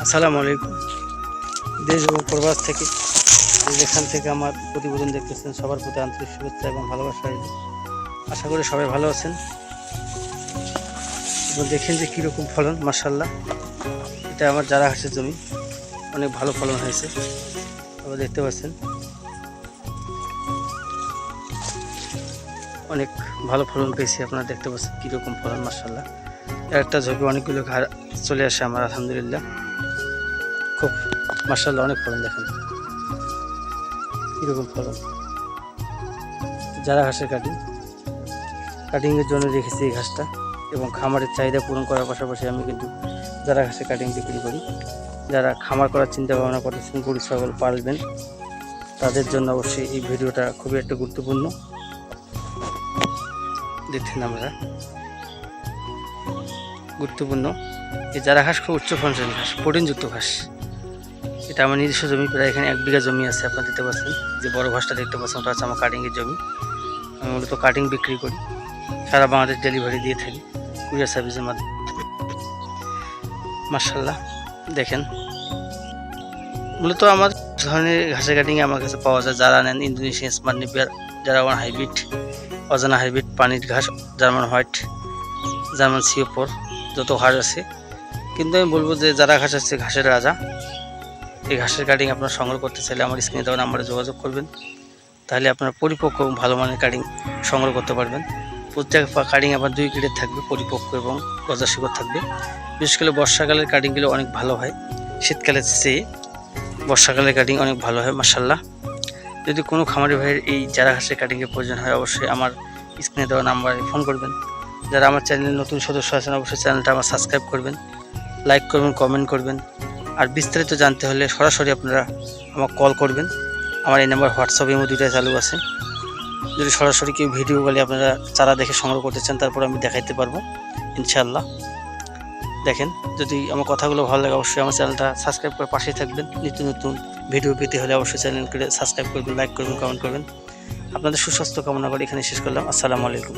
আসসালামু আলাইকুম। দেশ এবং প্রবাস থেকে যেখান থেকে আমার প্রতিবেদন দেখতেছেন সবার প্রতি আন্তরিক শুভেচ্ছা এবং ভালোবাসা রইল। আশা করি সবাই ভালো আছেন এবং দেখেন যে কীরকম ফলন। মাশাআল্লাহ, এটা আমার জারা ঘাসের জমি, অনেক ভালো ফলন হয়েছে। আবার দেখতে পাচ্ছেন অনেক ভালো ফলন পেয়েছি। আপনারা দেখতে পাচ্ছেন কীরকম ফলন। মাশাআল্লাহ, একটা ঝোপে অনেকগুলো ঘাস চলে আসে আমার, আলহামদুলিল্লাহ। খুব মাশাআল্লাহ অনেক ফলন, দেখেন কীরকম ফলন। জারা ঘাসের কাটিংয়ের জন্য রেখেছি এই ঘাসটা, এবং খামারের চাহিদা পূরণ করার পাশাপাশি আমি কিন্তু জারা ঘাসের কাটিং বিক্রি করি। যারা খামার করার চিন্তা ভাবনা করতেছেন, গরু ছাগল পালবেন, তাদের জন্য অবশ্যই এই ভিডিওটা খুবই একটা গুরুত্বপূর্ণ। দেখছেন আমরা গুরুত্বপূর্ণ এই জারা ঘাস খুব উচ্চ ফলনশীল ঘাস, প্রোটিনযুক্ত ঘাস। এটা আমার নিজস্ব জমি, প্রায় এখানে 1 বিঘা জমি আছে। আপনারা দেখতে পাচ্ছেন যে বড় ঘাসটা দেখতে পাচ্ছেন, ওটা হচ্ছে আমার কাটিংয়ের জমি। আমি মূলত কাটিং বিক্রি করি, সারা বাংলাদেশ ডেলিভারি দিয়ে থাকি কুরিয়ার সার্ভিসের মাধ্যমে। মাশাআল্লাহ দেখেন, মূলত আমার ধরনের ঘাসের কাটিংয়ে আমার কাছে পাওয়া যায়। যারা নেন ইন্দোনেশিয়ান স্মার্ট নেপিয়ার, যারা ওয়ান হাইব্রিড, অজানা হাইব্রিড, পানির ঘাস, জার্মান হোয়াইট, জার্মান সিওপর, যত ঘাস আছে। কিন্তু আমি বলবো যে যারা ঘাস আছে ঘাসের রাজা। এই ঘাসের কাটিং আপনারা সংগ্রহ করতে চাইলে আমার স্ক্রিনে দেওয়া নাম্বারে যোগাযোগ করবেন, তাহলে আপনারা পরিপক্ক এবং ভালো মানের কাটিং সংগ্রহ করতে পারবেন। প্রত্যেক কাটিং আবার 2 গ্রেড থাকবে, পরিপক্ক এবং গজা শিকড় থাকবে। বিশেষ করে বর্ষাকালের কাটিংগুলো অনেক ভালো হয়, শীতকালের চেয়ে বর্ষাকালের কাটিং অনেক ভালো হয়। মাশাআল্লাহ, যদি কোনো খামারি ভাইয়ের এই জারা ঘাসের কাটিংয়ের প্রয়োজন হয়, অবশ্যই আমার স্ক্রিনে দেওয়া নাম্বারে ফোন করবেন। যারা আমার চ্যানেলের নতুন সদস্য আছেন, অবশ্যই চ্যানেলটা আমার সাবস্ক্রাইব করবেন, লাইক করবেন, কমেন্ট করবেন। আর বিস্তারিত জানতে হলে সরাসরি আপনারা আমাকে কল করবেন। আমার এই নাম্বার হোয়াটসঅ্যাপ ইমো দুইটাই চালু আছে। যদি সরাসরি কেউ ভিডিও কলে আপনারা চারা দেখে সংগ্রহ করতে চান, তারপর আমি দেখাইতে পারবো ইনশাআল্লাহ। দেখেন, যদি আমার কথাগুলো ভালো লাগে অবশ্যই আমার চ্যানেলটা সাবস্ক্রাইব করে পাশেই থাকবেন। নিত্য নতুন ভিডিও পেতে হলে অবশ্যই চ্যানেলকে সাবস্ক্রাইব করবেন, লাইক করবেন, কমেন্ট করবেন। আপনাদের সুস্বাস্থ্য কামনা করে এখানে শেষ করলাম। আসসালামু আলাইকুম।